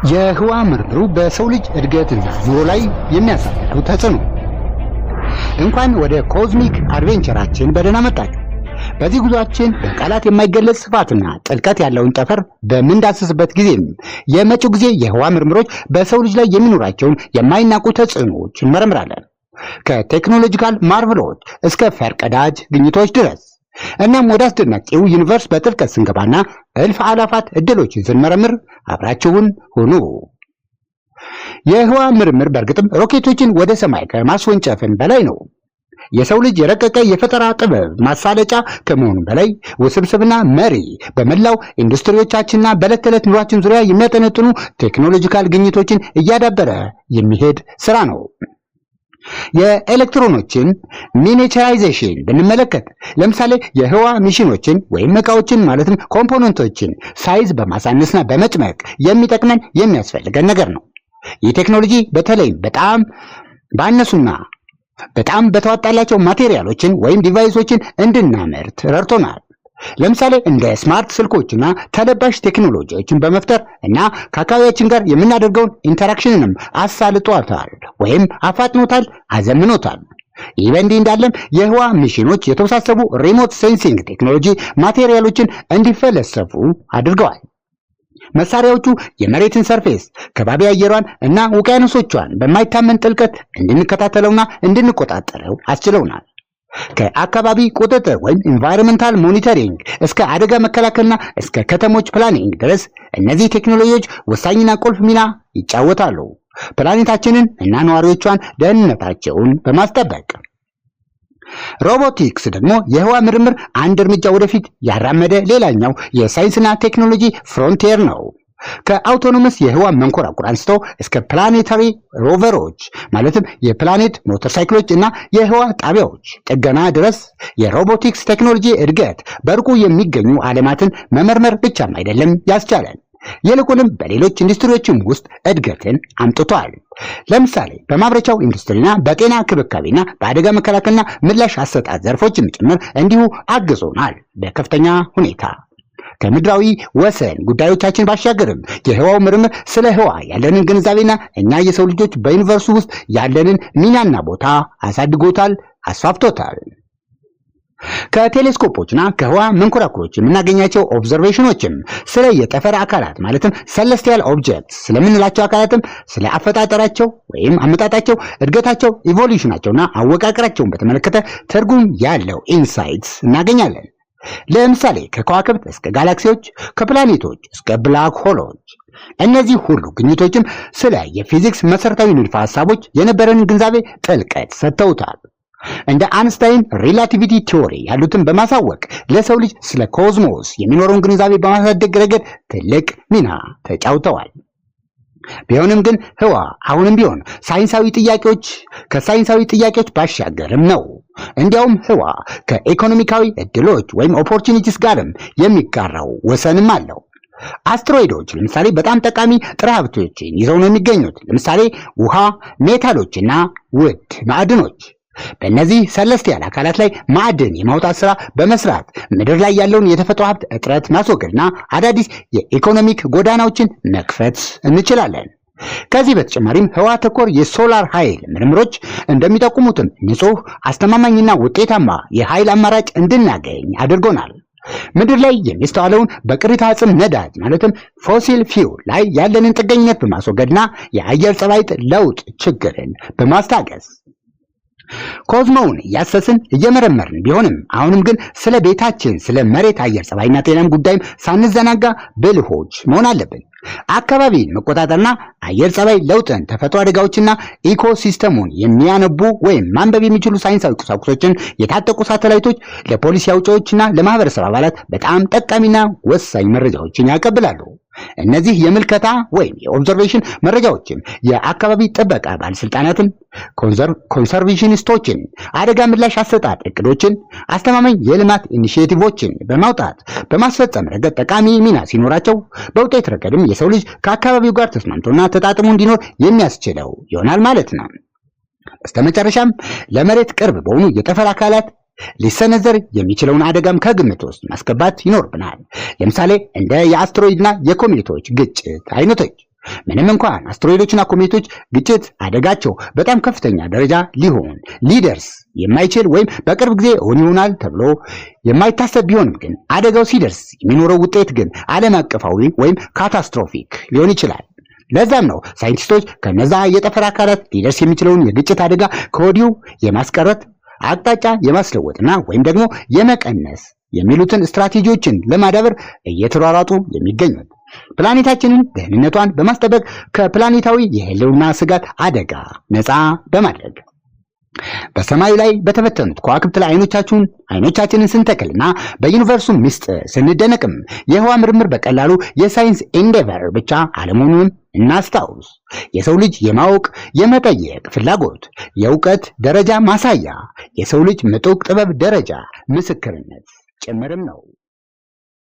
የህዋ ምርምሩ በሰው ልጅ እድገትና ኑሮ ላይ የሚያሳድረው ተጽዕኖ። እንኳን ወደ ኮዝሚክ አድቬንቸራችን በደህና መጣችሁ። በዚህ ጉዟችን በቃላት የማይገለጽ ስፋትና ጥልቀት ያለውን ጠፈር በምንዳስስበት ጊዜም የመጪው ጊዜ የህዋ ምርምሮች በሰው ልጅ ላይ የሚኖራቸውን የማይናቁ ተጽዕኖዎች እንመረምራለን። ከቴክኖሎጂካል ማርቨሎች እስከ ፈርቀዳጅ ግኝቶች ድረስ። እናም ወደ አስደናቂው ዩኒቨርስ በጥልቀት ስንገባና እልፍ አላፋት እድሎችን ስንመረምር አብራችሁን ሁኑ። የህዋ ምርምር በእርግጥም ሮኬቶችን ወደ ሰማይ ከማስወንጨፍን በላይ ነው። የሰው ልጅ የረቀቀ የፈጠራ ጥበብ ማሳለጫ ከመሆኑ በላይ ውስብስብና መሪ በመላው ኢንዱስትሪዎቻችንና በዕለት ተዕለት ኑሯችን ዙሪያ የሚያጠነጥኑ ቴክኖሎጂካል ግኝቶችን እያዳበረ የሚሄድ ስራ ነው። የኤሌክትሮኖችን ሚኒቸራይዜሽን ብንመለከት ለምሳሌ የህዋ ሚሽኖችን ወይም ዕቃዎችን ማለትም ኮምፖነንቶችን ሳይዝ በማሳነስና በመጭመቅ የሚጠቅመን የሚያስፈልገን ነገር ነው። ይህ ቴክኖሎጂ በተለይም በጣም ባነሱና በጣም በተዋጣላቸው ማቴሪያሎችን ወይም ዲቫይሶችን እንድናመርት ረድቶናል። ለምሳሌ እንደ ስማርት ስልኮችና ተለባሽ ቴክኖሎጂዎችን በመፍጠር እና ከአካባቢያችን ጋር የምናደርገውን ኢንተራክሽንንም አሳልጧታል ወይም አፋጥኖታል፣ አዘምኖታል። ይህ በእንዲህ እንዳለም የህዋ ሚሽኖች የተወሳሰቡ ሪሞት ሴንሲንግ ቴክኖሎጂ ማቴሪያሎችን እንዲፈለሰፉ አድርገዋል። መሳሪያዎቹ የመሬትን ሰርፌስ፣ ከባቢ አየሯን እና ውቅያኖሶቿን በማይታመን ጥልቀት እንድንከታተለውና እንድንቆጣጠረው አስችለውናል። ከአካባቢ ቁጥጥር ወይም ኢንቫይሮንመንታል ሞኒተሪንግ እስከ አደጋ መከላከልና እስከ ከተሞች ፕላኒንግ ድረስ እነዚህ ቴክኖሎጂዎች ወሳኝና ቁልፍ ሚና ይጫወታሉ፣ ፕላኔታችንን እና ነዋሪዎቿን ደህንነታቸውን በማስጠበቅ። ሮቦቲክስ ደግሞ የህዋ ምርምር አንድ እርምጃ ወደፊት ያራመደ ሌላኛው የሳይንስና ቴክኖሎጂ ፍሮንቲር ነው። ከአውቶኖመስ የህዋ መንኮራኩር አንስቶ እስከ ፕላኔታሪ ሮቨሮች ማለትም የፕላኔት ሞተር ሳይክሎች እና የህዋ ጣቢያዎች ጥገና ድረስ የሮቦቲክስ ቴክኖሎጂ እድገት በርቁ የሚገኙ ዓለማትን መመርመር ብቻም አይደለም ያስቻለን፣ ይልቁንም በሌሎች ኢንዱስትሪዎችም ውስጥ እድገትን አምጥቷል። ለምሳሌ በማምረቻው ኢንዱስትሪና በጤና ክብካቤና በአደጋ መከላከልና ምላሽ አሰጣጥ ዘርፎችም ጭምር እንዲሁ አግዞናል በከፍተኛ ሁኔታ። ከምድራዊ ወሰን ጉዳዮቻችን ባሻገርም የህዋው ምርምር ስለ ህዋ ያለንን ግንዛቤና እኛ የሰው ልጆች በዩኒቨርሱ ውስጥ ያለንን ሚናና ቦታ አሳድጎታል፣ አስፋፍቶታል። ከቴሌስኮፖችና ከህዋ መንኮራኩሮች የምናገኛቸው ኦብዘርቬሽኖችም ስለ የጠፈር አካላት ማለትም ሰለስቲያል ኦብጀክትስ ስለምንላቸው አካላትም ስለ አፈጣጠራቸው ወይም አመጣጣቸው፣ እድገታቸው፣ ኢቮሉሽናቸውና አወቃቀራቸውን በተመለከተ ትርጉም ያለው ኢንሳይትስ እናገኛለን። ለምሳሌ ከከዋክብት እስከ ጋላክሲዎች፣ ከፕላኔቶች እስከ ብላክ ሆሎች። እነዚህ ሁሉ ግኝቶችም ስለ የፊዚክስ መሰረታዊ ንድፈ ሐሳቦች የነበረን ግንዛቤ ጥልቀት ሰጥተውታል። እንደ አንስታይን ሪላቲቪቲ ቲዎሪ ያሉትን በማሳወቅ ለሰው ልጅ ስለ ኮዝሞስ የሚኖረውን ግንዛቤ በማሳደግ ረገድ ትልቅ ሚና ተጫውተዋል። ቢሆንም ግን ህዋ አሁንም ቢሆን ከሳይንሳዊ ጥያቄዎች ባሻገርም ነው። እንዲያውም ህዋ ከኢኮኖሚካዊ እድሎች ወይም ኦፖርቹኒቲስ ጋርም የሚጋራው ወሰንም አለው። አስትሮይዶች ለምሳሌ በጣም ጠቃሚ ጥሬ ሀብቶችን ይዘው ነው የሚገኙት። ለምሳሌ ውሃ፣ ሜታሎችና ውድ ማዕድኖች። በእነዚህ ሰለስቲያል አካላት ላይ ማዕድን የማውጣት ስራ በመስራት ምድር ላይ ያለውን የተፈጥሮ ሀብት እጥረት ማስወገድና አዳዲስ የኢኮኖሚክ ጎዳናዎችን መክፈት እንችላለን። ከዚህ በተጨማሪም ህዋ ተኮር የሶላር ኃይል ምርምሮች እንደሚጠቁሙትም ንጹህ፣ አስተማማኝና ውጤታማ የኃይል አማራጭ እንድናገኝ አድርጎናል። ምድር ላይ የሚስተዋለውን በቅሪተ አጽም ነዳጅ ማለትም ፎሲል ፊውል ላይ ያለንን ጥገኝነት በማስወገድና የአየር ጸባይ ለውጥ ችግርን በማስታገስ ኮዝሞውን እያሰስን እየመረመርን ቢሆንም አሁንም ግን ስለ ቤታችን ስለ መሬት አየር ጸባይና ጤናም ጉዳይም ሳንዘናጋ ብልሆች መሆን አለብን። አካባቢን መቆጣጠርና አየር ጸባይ ለውጥን፣ ተፈጥሮ አደጋዎችና ኢኮሲስተሙን የሚያነቡ ወይም ማንበብ የሚችሉ ሳይንሳዊ ቁሳቁሶችን የታጠቁ ሳተላይቶች ለፖሊሲ አውጪዎችና ለማህበረሰብ አባላት በጣም ጠቃሚና ወሳኝ መረጃዎችን ያቀብላሉ። እነዚህ የምልከታ ወይም የኦብዘርቬሽን መረጃዎችን የአካባቢ ጥበቃ ባለስልጣናትን፣ ኮንሰርቬሽኒስቶችን፣ አደጋ ምላሽ አሰጣጥ እቅዶችን፣ አስተማማኝ የልማት ኢኒሺዬቲቮችን በማውጣት በማስፈጸም ረገድ ጠቃሚ ሚና ሲኖራቸው በውጤት ረገድም የሰው ልጅ ከአካባቢው ጋር ተስማምቶና ተጣጥሞ እንዲኖር የሚያስችለው ይሆናል ማለት ነው። በስተመጨረሻም ለመሬት ቅርብ በሆኑ የጠፈር አካላት ሊሰነዘር የሚችለውን አደጋም ከግምት ውስጥ ማስገባት ይኖርብናል። ለምሳሌ እንደ የአስትሮይድና የኮሜቶች ግጭት አይነቶች። ምንም እንኳን አስትሮይዶችና ኮሜቶች ግጭት አደጋቸው በጣም ከፍተኛ ደረጃ ሊደርስ የማይችል ወይም በቅርብ ጊዜ እውን ይሆናል ተብሎ የማይታሰብ ቢሆንም ግን አደጋው ሲደርስ የሚኖረው ውጤት ግን ዓለም አቀፋዊ ወይም ካታስትሮፊክ ሊሆን ይችላል። ለዛም ነው ሳይንቲስቶች ከነዛ የጠፈር አካላት ሊደርስ የሚችለውን የግጭት አደጋ ከወዲሁ የማስቀረት አቅጣጫ የማስለወጥና ወይም ደግሞ የመቀነስ የሚሉትን ስትራቴጂዎችን ለማዳበር እየተሯሯጡ የሚገኙት ፕላኔታችንን ደህንነቷን በማስጠበቅ ከፕላኔታዊ የህልውና ስጋት አደጋ ነፃ በማድረግ በሰማዩ ላይ በተበተኑት ከዋክብት ላይ አይኖቻችንን ስንተክልና በዩኒቨርሱ ምስጢር ስንደነቅም የህዋ ምርምር በቀላሉ የሳይንስ ኢንዴቨር ብቻ አለመሆኑን እናስታውስ። የሰው ልጅ የማወቅ የመጠየቅ ፍላጎት የእውቀት ደረጃ ማሳያ፣ የሰው ልጅ ምጡቅ ጥበብ ደረጃ ምስክርነት ጭምርም ነው።